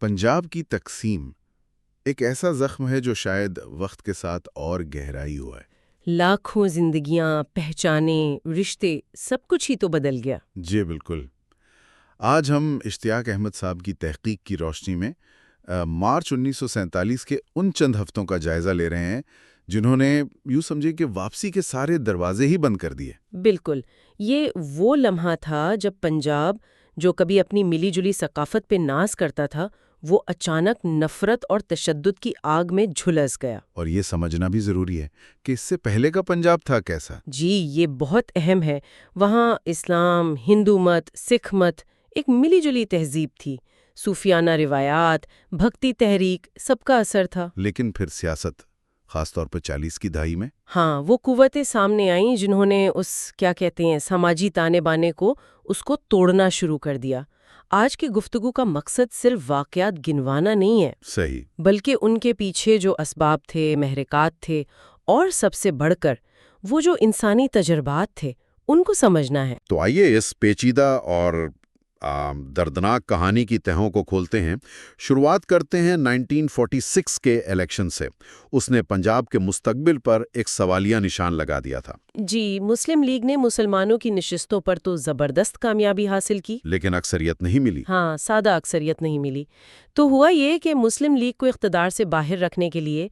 پنجاب کی تقسیم ایک ایسا زخم ہے جو شاید وقت کے ساتھ اور گہرائی ہوا ہے۔ لاکھوں زندگیاں، پہچانیں، رشتے، سب کچھ ہی تو بدل گیا۔ جی بالکل۔ آج ہم اشتیاق احمد صاحب کی تحقیق کی روشنی میں مارچ 1947 کے ان چند ہفتوں کا جائزہ لے رہے ہیں جنہوں نے یوں سمجھے کہ واپسی کے سارے دروازے ہی بند کر دیے۔ بالکل، یہ وہ لمحہ تھا جب پنجاب، جو کبھی اپنی ملی جلی ثقافت پہ ناز کرتا تھا، وہ اچانک نفرت اور تشدد کی آگ میں جھلس گیا۔ اور یہ سمجھنا بھی ضروری ہے کہ اس سے پہلے کا پنجاب تھا کیسا۔ جی، یہ بہت اہم ہے۔ وہاں اسلام، ہندو مت، سکھ مت، ایک ملی جلی تہذیب تھی۔ صوفیانہ روایات، بھکتی تحریک، سب کا اثر تھا۔ لیکن پھر سیاست، خاص طور پر 40 کی دہائی میں، ہاں، وہ قوتیں سامنے آئیں جنہوں نے اس کیا کہتے ہیں سماجی تانے بانے کو توڑنا شروع کر دیا۔ آج کی گفتگو کا مقصد صرف واقعات گنوانا نہیں ہے، صحیح، بلکہ ان کے پیچھے جو اسباب تھے، محرکات تھے، اور سب سے بڑھ کر وہ جو انسانی تجربات تھے ان کو سمجھنا ہے۔ تو آئیے اس پیچیدہ اور دردناک کہانی کی تہوں کو کھولتے ہیں۔ شروعات کرتے ہیں 1946 کے الیکشن سے۔ اس نے پنجاب کے مستقبل پر ایک سوالیہ نشان لگا دیا تھا۔ جی، مسلم لیگ نے مسلمانوں کی نشستوں پر تو زبردست کامیابی حاصل کی، لیکن اکثریت نہیں ملی۔ ہاں، سادہ اکثریت نہیں ملی۔ تو ہوا یہ کہ مسلم لیگ کو اقتدار سے باہر رکھنے کے لیے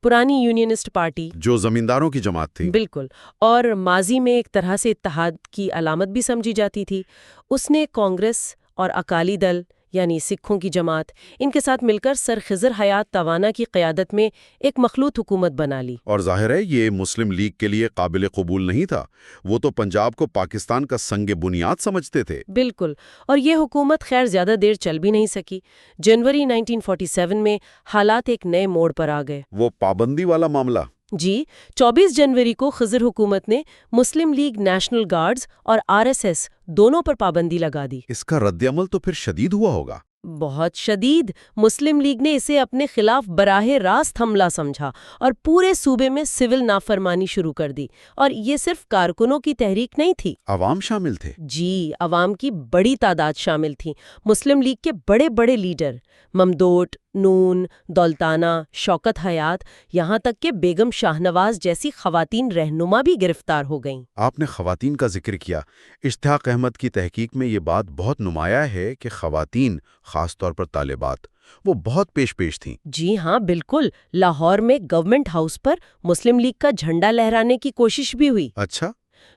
پرانی یونینسٹ پارٹی، جو زمینداروں کی جماعت تھی، بالکل، اور ماضی میں ایک طرح سے اتحاد کی علامت بھی سمجھی جاتی تھی، اس نے کانگریس اور اکالی دل یعنی سکھوں کی جماعت، ان کے ساتھ مل کر سر خضر حیات توانا کی قیادت میں ایک مخلوط حکومت بنا لی۔ اور ظاہر ہے یہ مسلم لیگ کے لیے قابل قبول نہیں تھا۔ وہ تو پنجاب کو پاکستان کا سنگ بنیاد سمجھتے تھے۔ بالکل، اور یہ حکومت خیر زیادہ دیر چل بھی نہیں سکی۔ جنوری 1947 میں حالات ایک نئے موڑ پر آ گئے۔ وہ پابندی والا معاملہ۔ جی، 24 جنوری کو خضر حکومت نے مسلم لیگ نیشنل گارڈز اور RSS دونوں پر پابندی لگا دی۔ اس کا رد عمل تو پھر شدید ہوا ہوگا۔ بہت شدید۔ مسلم لیگ نے اسے اپنے خلاف براہ راست حملہ سمجھا اور پورے صوبے میں سول نافرمانی شروع کر دی۔ اور یہ صرف کارکنوں کی تحریک نہیں تھی، عوام شامل تھے۔ جی، عوام کی بڑی تعداد شامل تھی۔ مسلم لیگ کے بڑے بڑے لیڈر ممدوٹ، نون، دولتانہ، شوکت حیات، یہاں تک کہ بیگم شاہنواز جیسی خواتین رہنما بھی گرفتار ہو گئیں۔ آپ نے خواتین کا ذکر کیا۔ اشتیاق احمد کی تحقیق میں یہ بات بہت نمایاں ہے کہ خواتین، خاص طور پر طالبات، وہ بہت پیش تھیں۔ جی ہاں، بالکل۔ لاہور میں گورنمنٹ ہاؤس پر مسلم لیگ کا جھنڈا لہرانے کی کوشش بھی ہوئی۔ اچھا،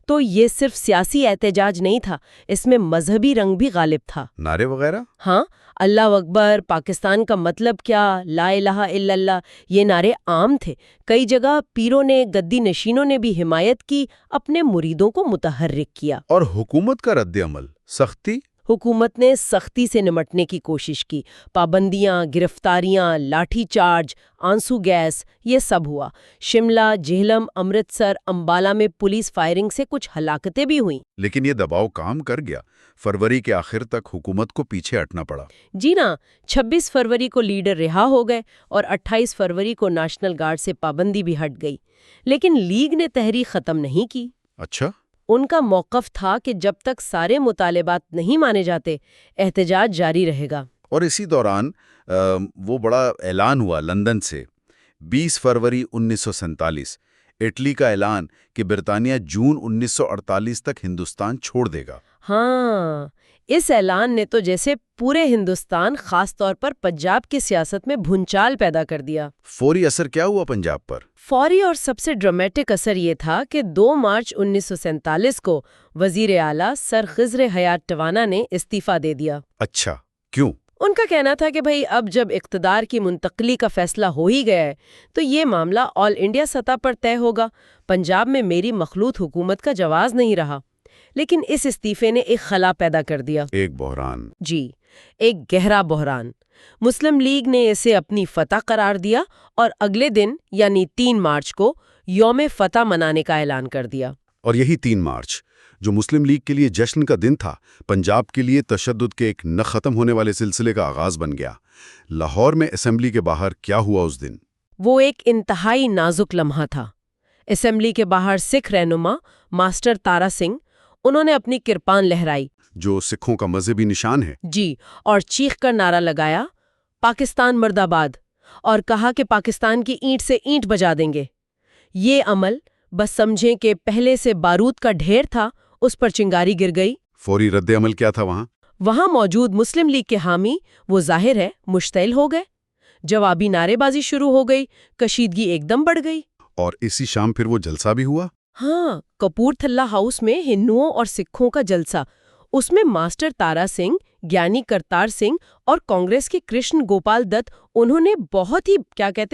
تو یہ صرف سیاسی احتجاج نہیں تھا، اس میں مذہبی رنگ بھی غالب تھا۔ نعرے وغیرہ؟ ہاں، اللہ اکبر، پاکستان کا مطلب کیا، لا الہ الا اللہ، یہ نعرے عام تھے۔ کئی جگہ پیروں نے، گدی نشینوں نے بھی حمایت کی، اپنے مریدوں کو متحرک کیا۔ اور حکومت کا رد عمل؟ سختی؟ حکومت نے سختی سے نمٹنے کی کوشش کی۔ پابندیاں، گرفتاریاں، لاٹھی چارج، آنسو گیس، یہ سب ہوا۔ شملہ، جہلم، امرتسر، امبالہ میں پولیس فائرنگ سے کچھ ہلاکتیں بھی ہوئیں۔ لیکن یہ دباؤ کام کر گیا۔ فروری کے آخر تک حکومت کو پیچھے ہٹنا پڑا۔ جی نا، 26 فروری کو لیڈر رہا ہو گئے اور 28 فروری کو نیشنل گارڈ سے پابندی بھی ہٹ گئی۔ لیکن لیگ نے تحریک ختم نہیں کی۔ اچھا، ان کا موقف تھا کہ جب تک سارے مطالبات نہیں مانے جاتے، احتجاج جاری رہے گا۔ اور اسی دوران وہ بڑا اعلان ہوا لندن سے، 20 فروری 1947، اٹلی کا اعلان کہ برطانیہ جون 1948 تک ہندوستان چھوڑ دے گا۔ ہاں، اس اعلان نے تو جیسے پورے ہندوستان، خاص طور پر پنجاب کی سیاست میں بھونچال پیدا کر دیا۔ فوری اثر کیا ہوا پنجاب پر؟ فوری اور سب سے ڈرامیٹک اثر یہ تھا کہ 2 مارچ 1947 کو وزیر اعلیٰ سر خضر حیات توانا نے استعفیٰ دے دیا۔ اچھا، کیوں؟ ان کا کہنا تھا کہ بھئی اب جب اقتدار کی منتقلی کا فیصلہ ہو ہی گیا ہے تو یہ معاملہ آل انڈیا سطح پر طے ہوگا۔ پنجاب میں میری مخلوط حکومت کا جواز نہیں رہا۔ لیکن اس استعفے نے ایک خلا پیدا کر دیا، ایک بحران۔ جی، ایک گہرا بحران۔ مسلم لیگ نے اسے اپنی فتح قرار دیا اور اگلے دن یعنی 3 مارچ کو یوم فتح منانے کا اعلان کر دیا۔ اور یہی 3 مارچ، جو مسلم لیگ کے لیے جشن کا دن تھا، پنجاب کے لیے تشدد کے ایک نہ ختم ہونے والے سلسلے کا آغاز بن گیا۔ لاہور میں اسمبلی کے باہر کیا ہوا اس دن؟ وہ ایک انتہائی نازک لمحہ تھا۔ اسمبلی کے باہر سکھ رہنما ماسٹر تارا سنگھ، انہوں نے اپنی کرپان لہرائی، جو سکھوں کا مذہبی نشان ہے، جی، اور چیخ کر نعرہ لگایا، پاکستان مرد آباد اور کہا کہ پاکستان کی اینٹ سے اینٹ بجا دیں گے۔ یہ عمل بس سمجھیں کہ پہلے سے بارود کا ڈھیر تھا، اس پر چنگاری گر گئی۔ فوری رد عمل کیا تھا وہاں؟ وہاں موجود مسلم لیگ کے حامی وہ ظاہر ہے مشتعل ہو گئے، جوابی نعرے بازی شروع ہو گئی، کشیدگی ایک دم بڑھ گئی۔ اور اسی شام پھر وہ جلسہ بھی ہوا؟ ہاں، کپور تھلہ ہاؤس میں ہندوؤں اور سکھوں کا جلسہ۔ اس میں ماسٹر تارا سنگھ، گیانی کرتار سنگھ اور کانگریس کے کرشن گوپال دت انہوں نے بہت ہی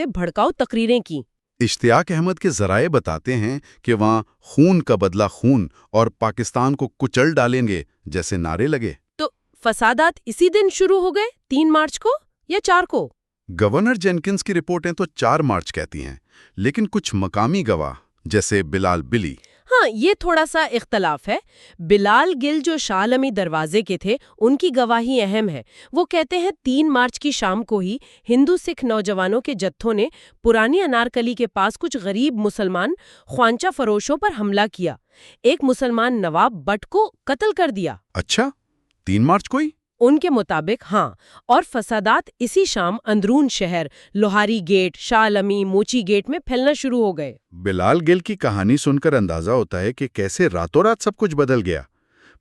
بھڑکاؤ تقریریں کی۔ اشتیاق احمد کے ذرائع بتاتے ہیں کہ وہاں خون کا بدلہ خون اور پاکستان کو کچل ڈالیں گے جیسے نعرے لگے۔ تو فسادات اسی دن شروع ہو گئے، 3 مارچ کو یا 4 کو؟ گورنر جینکنز کی رپورٹیں تو 4 مارچ کہتی ہیں، لیکن کچھ مقامی گواہ جیسے بلال بلی، ہاں یہ تھوڑا سا اختلاف ہے۔ بلال گل جو شاہ عالمی دروازے کے تھے، ان کی گواہی اہم ہے۔ وہ کہتے ہیں 3 مارچ کی شام کو ہی ہندو سکھ نوجوانوں کے جتھوں نے پرانی انارکلی کے پاس کچھ غریب مسلمان خوانچہ فروشوں پر حملہ کیا، ایک مسلمان نواب بٹ کو قتل کر دیا۔ اچھا 3 مارچ کو ہی؟ ان کے مطابق ہاں، اور فسادات اسی شام اندرون شہر لوہاری گیٹ، شاہ عالمی، موچی گیٹ میں پھیلنا شروع ہو گئے۔ بلال گل کی کہانی سن کر اندازہ ہوتا ہے کہ کیسے راتوں رات سب کچھ بدل گیا،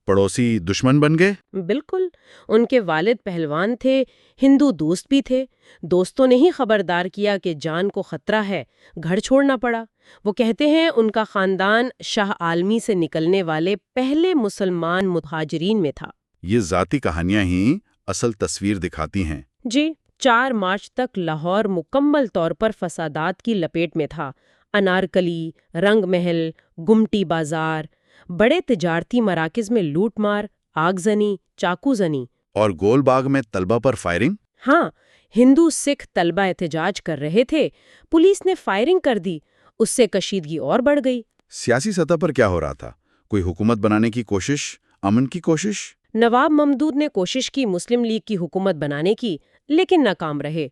پڑوسی دشمن بن گئے۔ بالکل، ان کے والد پہلوان تھے، ہندو دوست بھی تھے۔ دوستوں نے ہی خبردار کیا کہ جان کو خطرہ ہے، گھر چھوڑنا پڑا۔ وہ کہتے ہیں ان کا خاندان شاہ عالمی سے نکلنے والے پہلے مسلمان مہاجرین میں تھا۔ یہ ذاتی کہانیاں ہی اصل تصویر دکھاتی ہیں۔ جی، 4 مارچ تک لاہور مکمل طور پر فسادات کی لپیٹ میں تھا۔ انارکلی، رنگ محل، گمٹی بازار، بڑے تجارتی مراکز میں لوٹ مار، آگزنی، چاقو زنی۔ اور گول باغ میں طلبہ پر فائرنگ؟ ہاں، ہندو سکھ طلبہ احتجاج کر رہے تھے، پولیس نے فائرنگ کر دی، اس سے کشیدگی اور بڑھ گئی۔ سیاسی سطح پر کیا ہو رہا تھا؟ کوئی حکومت بنانے کی کوشش، امن کی کوشش؟ نواب ممدود نے کوشش کی مسلم لیگ کی حکومت بنانے کی، لیکن ناکام رہے۔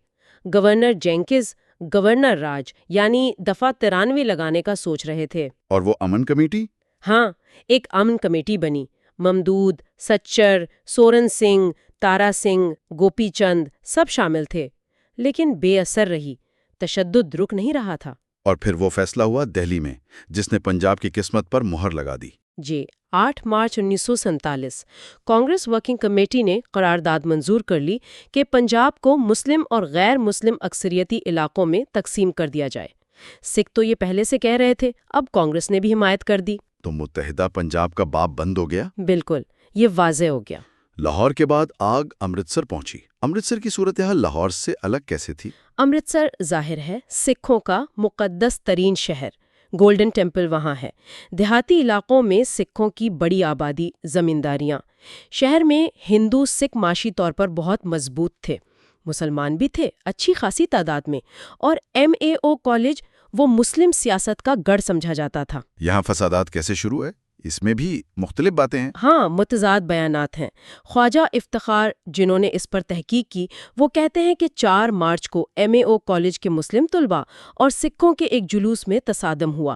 گورنر جینکنز گورنر راج یعنی دفعہ 93 لگانے کا سوچ رہے تھے۔ اور وہ امن کمیٹی؟ ہاں، ایک امن کمیٹی بنی۔ ممدود، سچر، سورن سنگھ، تارا سنگھ، گوپی چند سب شامل تھے، لیکن بے اثر رہی، تشدد رک نہیں رہا تھا۔ اور پھر وہ فیصلہ ہوا دہلی میں، جس نے پنجاب کی قسمت پر مہر لگا دی۔ جی، 8 مارچ 1947 کانگریس ورکنگ کمیٹی نے قرارداد منظور کر لی کہ پنجاب کو مسلم اور غیر مسلم اکثریتی علاقوں میں تقسیم کر دیا جائے۔ سکھ تو یہ پہلے سے کہہ رہے تھے، اب کانگریس نے بھی حمایت کر دی۔ تو متحدہ پنجاب کا باب بند ہو گیا؟ بالکل، یہ واضح ہو گیا۔ لاہور کے بعد آگ امرتسر پہنچی۔ امرتسر کی صورتحال لاہور سے الگ کیسے تھی؟ امرتسر ظاہر ہے سکھوں کا مقدس ترین شہر، گولڈن ٹیمپل وہاں ہے۔ دیہاتی علاقوں میں سکھوں کی بڑی آبادی، زمینداریاں۔ شہر میں ہندو سکھ معاشی طور پر بہت مضبوط تھے، مسلمان بھی تھے اچھی خاصی تعداد میں، اور MAO کالج وہ مسلم سیاست کا گڑھ سمجھا جاتا تھا۔ یہاں فسادات کیسے شروع ہے؟ اس میں بھی مختلف باتیں ہیں۔ ہاں، متضاد بیانات ہیں۔ خواجہ افتخار جنہوں نے اس پر تحقیق کی، وہ کہتے ہیں کہ 4 مارچ کو MAO کالج کے مسلم طلباء اور سکھوں کے ایک جلوس میں تصادم ہوا۔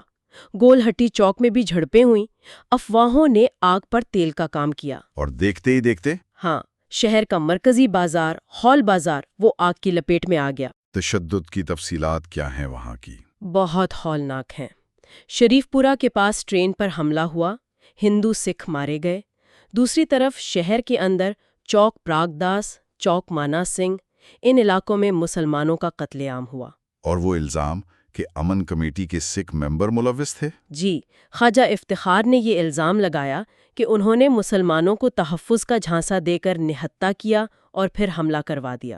گول ہٹی چوک میں بھی جھڑپیں ہوئیں۔ افواہوں نے آگ پر تیل کا کام کیا، اور دیکھتے ہی دیکھتے ہاں، شہر کا مرکزی بازار، ہال بازار، وہ آگ کی لپیٹ میں آ گیا۔ تشدد کی تفصیلات کیا ہیں وہاں کی؟ بہت ہولناک ہیں۔ شریف پورہ کے پاس ٹرین پر حملہ ہوا، ہندو سکھ مارے گئے۔ دوسری طرف شہر کے اندر چوک پراگ داس، چوک مانا سنگھ، ان علاقوں میں مسلمانوں کا قتل عام ہوا۔ اور وہ الزام کہ امن کمیٹی کے سکھ ممبر ملوث تھے؟ جی، خواجہ افتخار نے یہ الزام لگایا کہ انہوں نے مسلمانوں کو تحفظ کا جھانسا دے کر نہتہ کیا اور پھر حملہ کروا دیا۔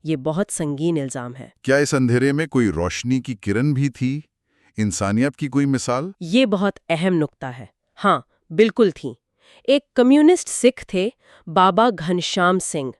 یہ بہت سنگین الزام ہے۔ کیا اس اندھیرے میں کوئی روشنی کی کرن بھی تھی؟ انسانیت کی کوئی مثال؟ یہ بہت اہم نکتہ ہے۔ ہاں، بالکل تھیں۔ ایک کمیونسٹ سکھ تھے، بابا گھنشام سنگھ۔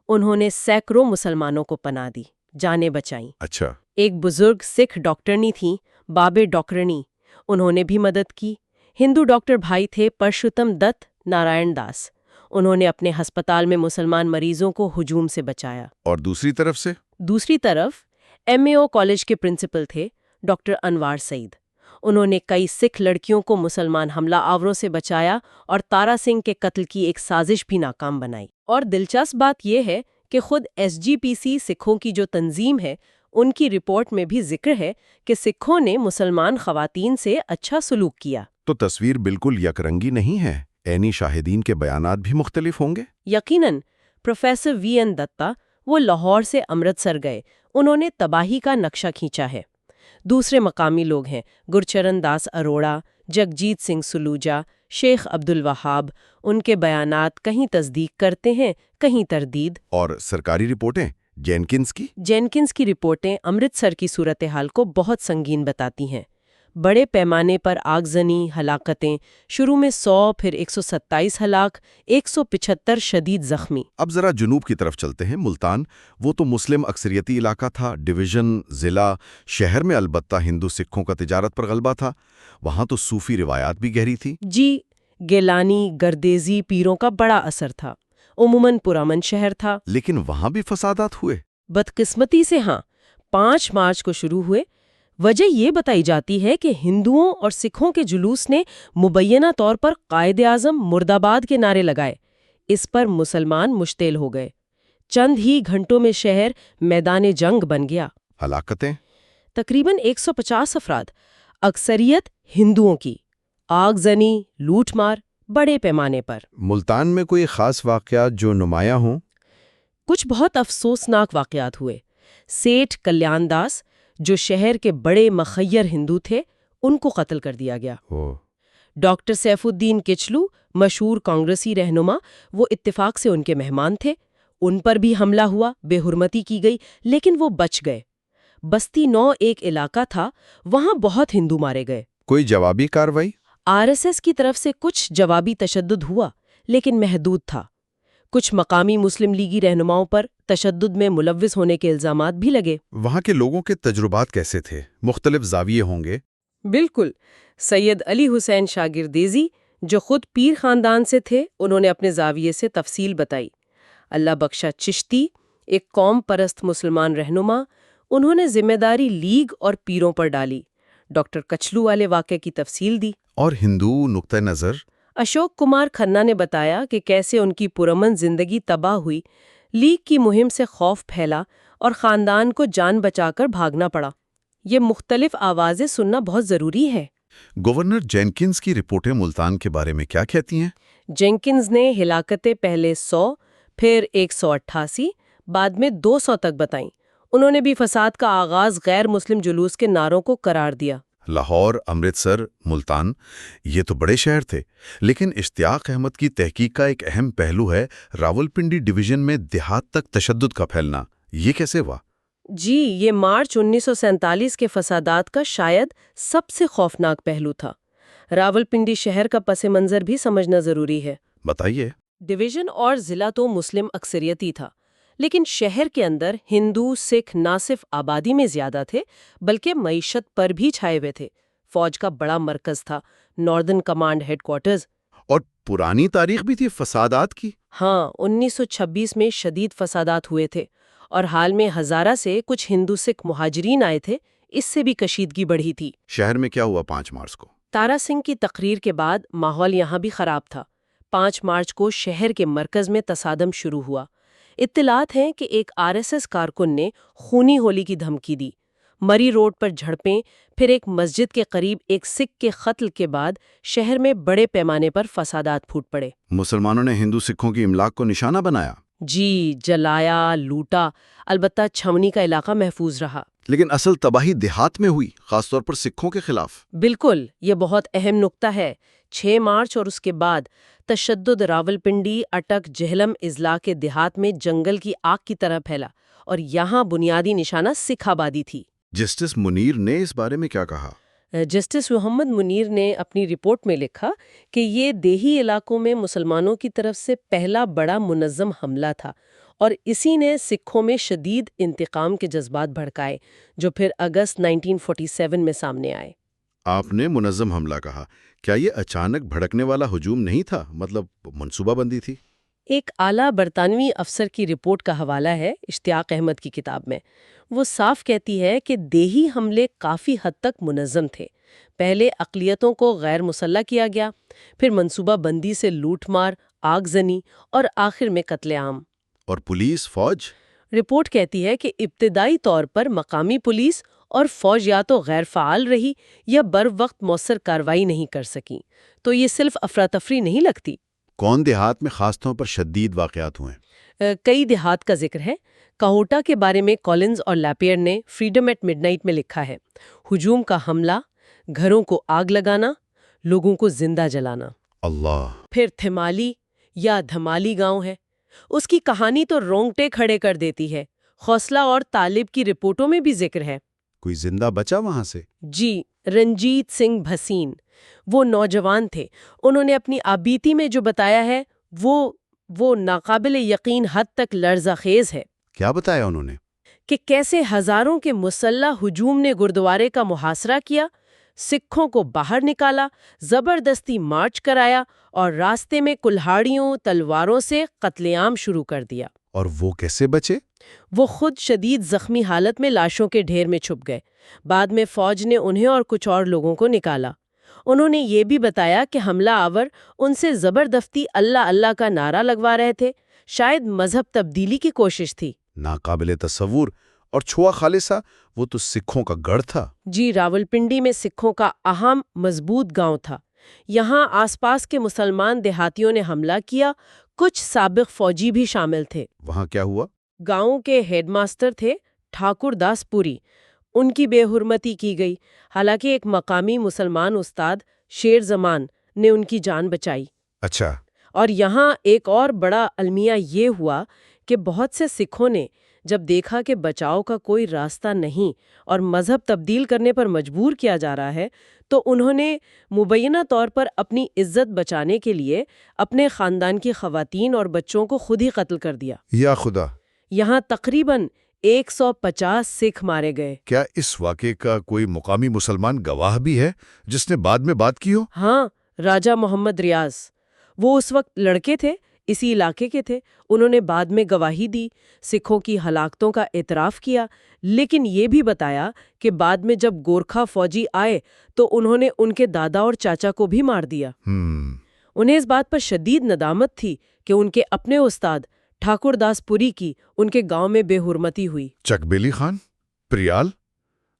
انہوں نے سینکڑوں مسلمانوں کو پناہ دی، جانیں بچائیں۔ اچھا۔ ایک بزرگ سکھ ڈاکٹرنی تھیں، بابے ڈاکٹرنی، انہوں نے بھی مدد کی۔ ہندو ڈاکٹر بھائی تھے پرشوتم دت نارائن داس، انہوں نے اپنے ہسپتال میں مسلمان مریضوں کو ہجوم سے بچایا۔ اور دوسری طرف سے؟ دوسری طرف MAO کالج کے پرنسپل تھے ڈاکٹر انوار سعید، انہوں نے کئی سکھ لڑکیوں کو مسلمان حملہ آوروں سے بچایا اور تارا سنگھ کے قتل کی ایک سازش بھی ناکام بنائی۔ اور دلچسپ بات یہ ہے کہ خود SGPC سکھوں کی جو تنظیم ہے ان کی رپورٹ میں بھی ذکر ہے کہ سکھوں نے مسلمان خواتین سے اچھا سلوک کیا۔ تو تصویر بالکل یک رنگی نہیں ہے، عینی شاہدین کے بیانات بھی مختلف ہوں گے۔ یقیناً پروفیسر VN دتا وہ لاہور سے امرتسر گئے، انہوں نے تباہی کا نقشہ کھینچا ہے۔ دوسرے مقامی لوگ ہیں گرچرن داس اروڑا، جگجیت سنگھ سلوجا، شیخ عبدالوہاب، ان کے بیانات کہیں تصدیق کرتے ہیں کہیں تردید۔ اور سرکاری رپورٹیں جینکنز کی رپورٹیں امرتسر کی صورتحال کو بہت سنگین بتاتی ہیں۔ بڑے پیمانے پر آگزنی، ہلاکتیں، شروع میں 100، پھر 127 ہلاک، 175 شدید زخمی۔ اب ذرا جنوب کی طرف چلتے ہیں۔ ملتان، وہ تو مسلم اکثریتی علاقہ تھا، ڈویژن، ضلع، شہر میں البتہ ہندو سکھوں کا تجارت پر غلبہ تھا، وہاں تو صوفی روایات بھی گہری تھی۔ جی، گیلانی، گردیزی پیروں کا بڑا اثر تھا، عموماً پرامن شہر تھا۔ لیکن وہاں بھی فسادات ہوئے۔ بدقسمتی سے ہاں، 5 مارچ کو شروع ہوئے۔ وجہ یہ بتائی جاتی ہے کہ ہندوؤں اور سکھوں کے جلوس نے مبینہ طور پر قائد اعظم مرد آباد کے نعرے لگائے۔ اس پر مسلمان مشتعل ہو گئے۔ چند ہی گھنٹوں میں شہر میدان جنگ بن گیا۔ ہلاکتیں؟ تقریباً 150 افراد، اکثریت ہندوؤں کی۔ آگزنی، لوٹ مار بڑے پیمانے پر۔ ملتان میں کوئی خاص واقعات جو نمایاں ہوں؟ کچھ بہت افسوسناک واقعات ہوئے۔ سیٹھ کلیان داس، جو شہر کے بڑے مخیر ہندو تھے، ان کو قتل کر دیا گیا۔ ڈاکٹر سیف الدین کچلو، مشہور کانگریسی رہنما، وہ اتفاق سے ان کے مہمان تھے، ان پر بھی حملہ ہوا، بے حرمتی کی گئی، لیکن وہ بچ گئے۔ بستی 9 ایک علاقہ تھا، وہاں بہت ہندو مارے گئے۔ کوئی جوابی کارروائی؟ RSS کی طرف سے کچھ جوابی تشدد ہوا، لیکن محدود تھا۔ کچھ مقامی مسلم لیگی رہنماؤں پر تشدد میں ملوث ہونے کے الزامات بھی لگے۔ وہاں کے لوگوں کے تجربات کیسے تھے؟ مختلف زاویے ہوں گے۔ بالکل۔ سید علی حسین شاگردیزی، جو خود پیر خاندان سے تھے، انہوں نے اپنے زاویے سے تفصیل بتائی۔ اللہ بخشا چشتی، ایک قوم پرست مسلمان رہنما، انہوں نے ذمہ داری لیگ اور پیروں پر ڈالی۔ ڈاکٹر کچلو والے واقعے کی تفصیل دی۔ اور ہندو نقطہ نظر؟ اشوک کمار کھنہ نے بتایا کہ کیسے ان کی پرامن زندگی تباہ ہوئی، لیگ کی مہم سے خوف پھیلا اور خاندان کو جان بچا کر بھاگنا پڑا۔ یہ مختلف آوازیں سننا بہت ضروری ہے۔ گورنر جینکنز کی رپورٹیں ملتان کے بارے میں کیا کہتی ہیں؟ جینکنز نے ہلاکتیں پہلے 100، پھر 188، بعد میں 200 تک بتائیں۔ انہوں نے بھی فساد کا آغاز غیر مسلم جلوس کے نعروں کو قرار دیا۔ لاہور، امرتسر، ملتان، یہ تو بڑے شہر تھے، لیکن اشتیاق احمد کی تحقیق کا ایک اہم پہلو ہے راولپنڈی ڈویژن میں دیہات تک تشدد کا پھیلنا۔ یہ کیسے ہوا؟ جی، یہ مارچ 1947 کے فسادات کا شاید سب سے خوفناک پہلو تھا۔ راولپنڈی شہر کا پس منظر بھی سمجھنا ضروری ہے۔ بتائیے۔ ڈویژن اور ضلع تو مسلم اکثریتی تھا، لیکن شہر کے اندر ہندو سکھ نہ صرف آبادی میں زیادہ تھے بلکہ معیشت پر بھی چھائے ہوئے تھے۔ فوج کا بڑا مرکز تھا، ناردرن کمانڈ ہیڈ کوارٹرز۔ اور پرانی تاریخ بھی تھی فسادات کی؟ ہاں، 1926 میں شدید فسادات ہوئے تھے، اور حال میں ہزارہ سے کچھ ہندو سکھ مہاجرین آئے تھے، اس سے بھی کشیدگی بڑھی تھی۔ شہر میں کیا ہوا 5 مارچ کو؟ تارا سنگھ کی تقریر کے بعد ماحول یہاں بھی خراب تھا۔ 5 مارچ کو شہر کے مرکز میں تصادم شروع ہوا۔ اطلاعات ہیں کہ ایک RSS کارکن نے خونی ہولی کی دھمکی دی۔ مری روڈ پر جھڑپیں، پھر ایک مسجد کے قریب ایک سکھ کے قتل کے بعد شہر میں بڑے پیمانے پر فسادات پھوٹ پڑے۔ مسلمانوں نے ہندو سکھوں کی املاک کو نشانہ بنایا؟ جی، جلایا، لوٹا، البتہ چھمنی کا علاقہ محفوظ رہا۔ لیکن اصل تباہی دیہات میں ہوئی، خاص طور پر سکھوں کے خلاف۔ بالکل، یہ بہت اہم نقطہ ہے۔ 6 مارچ اور اس کے بعد تشدد راولپنڈی، اٹک، جہلم اضلاع کے دیہات میں جنگل کی آگ کی طرح پھیلا، اور یہاں بنیادی نشانہ سکھ آبادی تھی۔ جسٹس منیر نے اس بارے میں کیا کہا؟ جسٹس محمد منیر نے اپنی رپورٹ میں لکھا کہ یہ دیہی علاقوں میں مسلمانوں کی طرف سے پہلا بڑا منظم حملہ تھا، اور اسی نے سکھوں میں شدید انتقام کے جذبات بھڑکائے، جو پھر اگست 1947 میں سامنے آئے۔ آپ نے منظم حملہ کہا، کیا یہ اچانک بھڑکنے والا ہجوم نہیں تھا؟ مطلب منصوبہ بندی تھی؟ ایک اعلیٰ برطانوی افسر کی رپورٹ کا حوالہ ہے اشتیاق احمد کی کتاب میں۔ وہ صاف کہتی ہے کہ دیہی حملے کافی حد تک منظم تھے۔ پہلے اقلیتوں کو غیر مسلح کیا گیا، پھر منصوبہ بندی سے لوٹ مار، آگزنی، اور آخر میں قتل عام۔ اور پولیس فوج؟ رپورٹ کہتی ہے کہ ابتدائی طور پر مقامی پولیس اور فوج یا تو غیر فعال رہی یا بر وقت مؤثر کارروائی نہیں کر سکی، تو یہ صرف افراتفری نہیں لگتی۔ کون دیہات میں خاص طور پر شدید واقعات ہوئے؟ کئی دیہات کا ذکر ہے۔ کہوٹا کے بارے میں کولنز اور لیپیئر نے فریڈم ایٹ مڈنائٹ میں لکھا ہے، ہجوم کا حملہ، گھروں کو آگ لگانا، لوگوں کو زندہ جلانا۔ اللہ۔ پھر تھمالی یا دھمالی گاؤں ہے، اس کی کہانی تو رونگٹے کھڑے کر دیتی ہے۔ حوصلہ اور طالب کی رپورٹوں میں بھی ذکر ہے۔ کوئی زندہ بچا وہاں سے؟ جی، رنجیت سنگھ بھسین، وہ نوجوان تھے۔ انہوں نے اپنی آبیتی میں جو بتایا ہے وہ ناقابل یقین حد تک لرزہ خیز ہے۔ کیا بتایا انہوں نے؟ کہ کیسے ہزاروں کے مسلح ہجوم نے گردوارے کا محاصرہ کیا، سکھوں کو باہر نکالا، زبردستی مارچ کرایا اور راستے میں کلہاڑیوں تلواروں سے قتل عام شروع کر دیا۔ اور وہ کیسے بچے؟ وہ خود شدید زخمی حالت میں لاشوں کے ڈھیر میں چھپ گئے۔ بعد میں فوج نے انہیں اور کچھ اور لوگوں کو نکالا۔ انہوں نے یہ بھی بتایا کہ حملہ آور ان سے زبردستی اللہ اللہ کا نعرہ لگوا رہے تھے، شاید مذہب تبدیلی کی کوشش تھی۔ ناقابل تصور۔ اور چھوا خالصہ، وہ تو سکھوں کا گڑھ تھا۔ جی، راولپنڈی میں سکھوں کا اہم مضبوط گاؤں تھا۔ یہاں آس پاس کے مسلمان دیہاتیوں نے حملہ کیا، کچھ سابق فوجی بھی شامل تھے۔ وہاں کیا ہوا؟ گاؤں کے ہیڈ ماسٹر تھے ٹھاکر داس پوری، ان کی بے حرمتی کی گئی، حالانکہ ایک مقامی مسلمان استاد شیر زمان نے ان کی جان بچائی۔ اچھا۔ اور یہاں ایک اور بڑا المیہ یہ ہوا کہ بہت سے سکھوں نے جب دیکھا کہ بچاؤ کا کوئی راستہ نہیں اور مذہب تبدیل کرنے پر مجبور کیا جا رہا ہے، تو انہوں نے مبینہ طور پر اپنی عزت بچانے کے لیے اپنے خاندان کی خواتین اور بچوں کو خود ہی قتل کر دیا۔ یا خدا! یہاں تقریباً 150 سکھ مارے گئے۔ کیا اس واقعے کا کوئی مقامی مسلمان گواہ بھی ہے جس نے بعد میں بات کی ہو؟ ہاں، راجہ محمد ریاض، وہ اس وقت لڑکے تھے، اسی علاقے کے تھے۔ انہوں نے بعد میں گواہی دی، سکھوں کی ہلاکتوں کا اعتراف کیا، لیکن یہ بھی بتایا کہ بعد میں جب گورکھا فوجی آئے تو انہوں نے ان کے دادا اور چاچا کو بھی مار دیا۔ انہیں اس بات پر شدید ندامت تھی کہ ان کے اپنے استاد ٹھاکر داس پوری کی ان کے گاؤں میں بے حرمتی ہوئی۔ چکبیلی خان، پریال،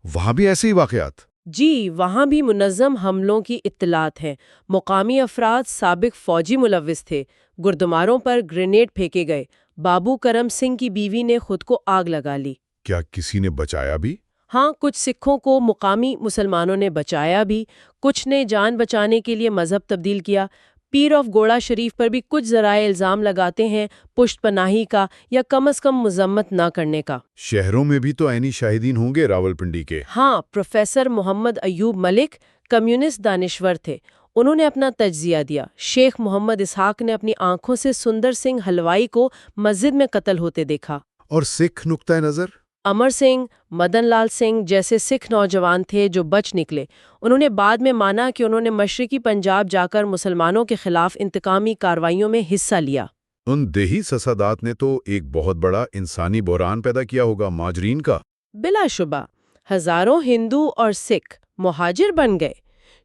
وہاں بھی ایسے ہی واقعات؟ جی، وہاں بھی منظم حملوں کی اطلاعات ہیں۔ مقامی افراد سابق فوجی ملوث تھے، گردماروں پر گرینیڈ پھینکے گئے۔ بابو کرم سنگھ کی بیوی نے خود کو آگ لگا لی۔ کیا کسی نے بچایا بھی؟ ہاں، کچھ سکھوں کو مقامی مسلمانوں نے بچایا بھی، کچھ نے جان بچانے کے لیے مذہب تبدیل کیا۔ پیر آف گوڑا شریف پر بھی کچھ ذرائع الزام لگاتے ہیں پشت پناہی کا یا کم از کم مذمت نہ کرنے کا۔ شہروں میں بھی تو عینی شاہدین ہوں گے راولپنڈی کے۔ ہاں، پروفیسر محمد ایوب ملک کمیونسٹ دانشور تھے، انہوں نے اپنا تجزیہ دیا۔ شیخ محمد اسحاق نے اپنی آنکھوں سے سندر سنگھ حلوائی کو مسجد میں قتل ہوتے دیکھا۔ اور سکھ نقطۂ نظر؟ امر سنگھ، مدن لال سنگھ جیسے سکھ نوجوان تھے جو بچ نکلے۔ انہوں نے بعد میں مانا کہ انہوں نے مشرقی پنجاب جا کر مسلمانوں کے خلاف انتقامی کارروائیوں میں حصہ لیا۔ ان دیہی فسادات نے تو ایک بہت بڑا انسانی بحران پیدا کیا ہوگا مہاجرین کا۔ بلا شبہ، ہزاروں ہندو اور سکھ مہاجر بن گئے،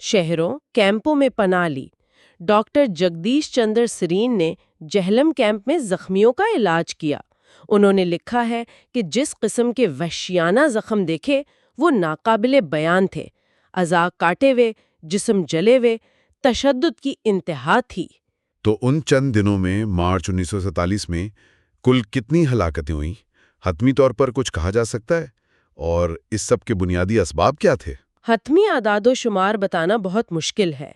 شہروں کیمپوں میں پناہ لی۔ ڈاکٹر جگدیش چندر سرین نے جہلم کیمپ میں زخمیوں کا علاج کیا۔ انہوں نے لکھا ہے کہ جس قسم کے وحشیانہ زخم دیکھے وہ ناقابل بیان تھے، اعضاء کاٹے ہوئے، جسم جلے ہوئے، تشدد کی انتہا تھی۔ تو ان چند دنوں میں مارچ 1947 میں کل کتنی ہلاکتیں ہوئیں؟ حتمی طور پر کچھ کہا جا سکتا ہے؟ اور اس سب کے بنیادی اسباب کیا تھے؟ حتمی اعداد و شمار بتانا بہت مشکل ہے۔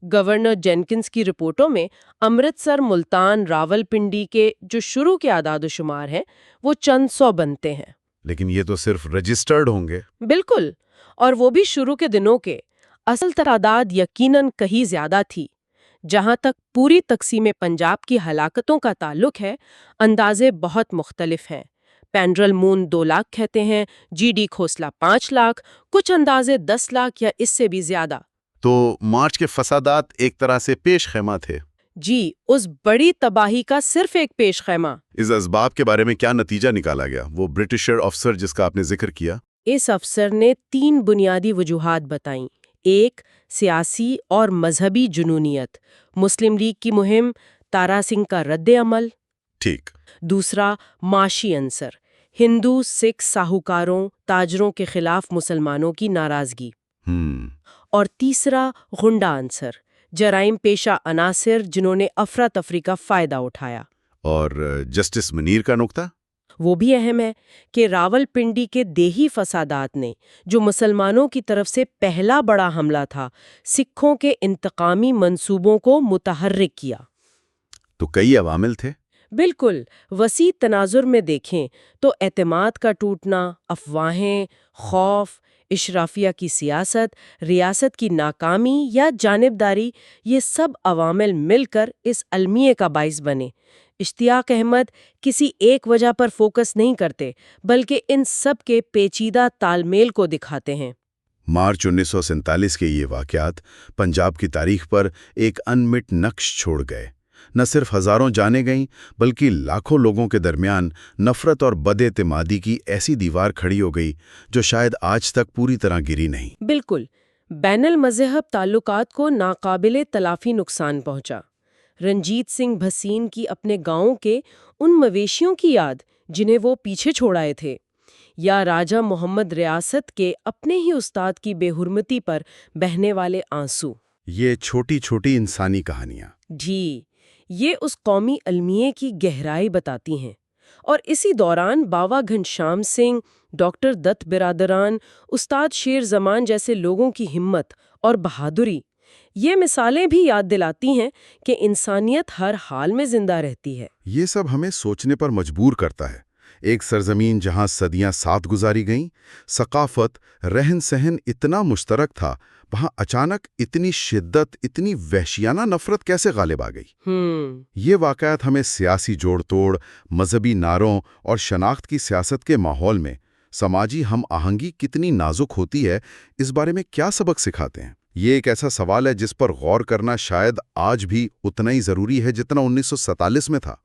گورنر جینکنز کی رپورٹوں میں امرتسر، ملتان، راولپنڈی کے جو شروع کے اعداد و شمار ہیں وہ چند سو بنتے ہیں۔ لیکن یہ تو صرف رجسٹرڈ ہوں گے۔ بالکل، اور وہ بھی شروع کے دنوں کے۔ اصل تعداد یقیناً کہیں زیادہ تھی۔ جہاں تک پوری تقسیم پنجاب کی ہلاکتوں کا تعلق ہے، اندازے بہت مختلف ہیں۔ پینڈرل مون 2 لاکھ کہتے ہیں، جی ڈی کھوسلا 5 لاکھ، کچھ اندازے 10 لاکھ یا اس سے بھی زیادہ۔ تو مارچ کے فسادات ایک طرح سے پیش خیمہ تھے۔ جی، اس بڑی تباہی کا صرف ایک پیش خیمہ۔ اس اسباب کے بارے میں کیا نتیجہ نکالا گیا؟ وہ برٹشر افسر جس کا آپ نے ذکر کیا، اس افسر نے 3 بنیادی وجوہات بتائیں۔ ایک، سیاسی اور مذہبی جنونیت، مسلم لیگ کی مہم، تارا سنگھ کا رد عمل۔ ٹھیک۔ دوسرا معاشی عنصر، ہندو سکھ ساہوکاروں تاجروں کے خلاف مسلمانوں کی ناراضگی۔ اور تیسرا غنڈہ عنصر، جرائم پیشہ عناصر جنہوں نے افراتفری کا فائدہ اٹھایا۔ اور جسٹس منیر کا نقطہ؟ وہ بھی اہم ہے کہ راول پنڈی کے دیہی فسادات نے، جو مسلمانوں کی طرف سے پہلا بڑا حملہ تھا، سکھوں کے انتقامی منصوبوں کو متحرک کیا۔ تو کئی عوامل تھے۔ بالکل، وسیع تناظر میں دیکھیں تو اعتماد کا ٹوٹنا، افواہیں، خوف، اشرافیہ کی سیاست، ریاست کی ناکامی یا جانبداری، یہ سب عوامل مل کر اس المیے کا باعث بنے۔ اشتیاق احمد کسی ایک وجہ پر فوکس نہیں کرتے، بلکہ ان سب کے پیچیدہ تال میل کو دکھاتے ہیں۔ مارچ 1947 کے یہ واقعات پنجاب کی تاریخ پر ایک انمٹ نقش چھوڑ گئے۔ نہ صرف ہزاروں جانیں گئیں، بلکہ لاکھوں لوگوں کے درمیان نفرت اور بد اعتمادی کی ایسی دیوار کھڑی ہو گئی جو شاید آج تک پوری طرح گری نہیں۔ بالکل، بین المذہب تعلقات کو ناقابل تلافی نقصان پہنچا۔ رنجیت سنگھ بھسین کی اپنے گاؤں کے ان مویشیوں کی یاد جنہیں وہ پیچھے چھوڑ آئے تھے، یا راجہ محمد ریاست کے اپنے ہی استاد کی بے حرمتی پر بہنے والے آنسو۔ یہ چھوٹی چھوٹی انسانی کہانیاں جی، یہ اس قومی المیے کی گہرائی بتاتی ہیں۔ اور اسی دوران باوا گھنشام سنگھ، ڈاکٹر دت برادران، استاد شیر زمان جیسے لوگوں کی ہمت اور بہادری، یہ مثالیں بھی یاد دلاتی ہیں کہ انسانیت ہر حال میں زندہ رہتی ہے۔ یہ سب ہمیں سوچنے پر مجبور کرتا ہے۔ ایک سرزمین جہاں صدیاں ساتھ گزاری گئیں، ثقافت، رہن سہن اتنا مشترک تھا، وہاں اچانک اتنی شدت، اتنی وحشیانہ نفرت کیسے غالب آ گئی؟ یہ واقعات ہمیں سیاسی جوڑ توڑ، مذہبی نعروں اور شناخت کی سیاست کے ماحول میں سماجی ہم آہنگی کتنی نازک ہوتی ہے، اس بارے میں کیا سبق سکھاتے ہیں؟ یہ ایک ایسا سوال ہے جس پر غور کرنا شاید آج بھی اتنا ہی ضروری ہے جتنا 1947 میں تھا۔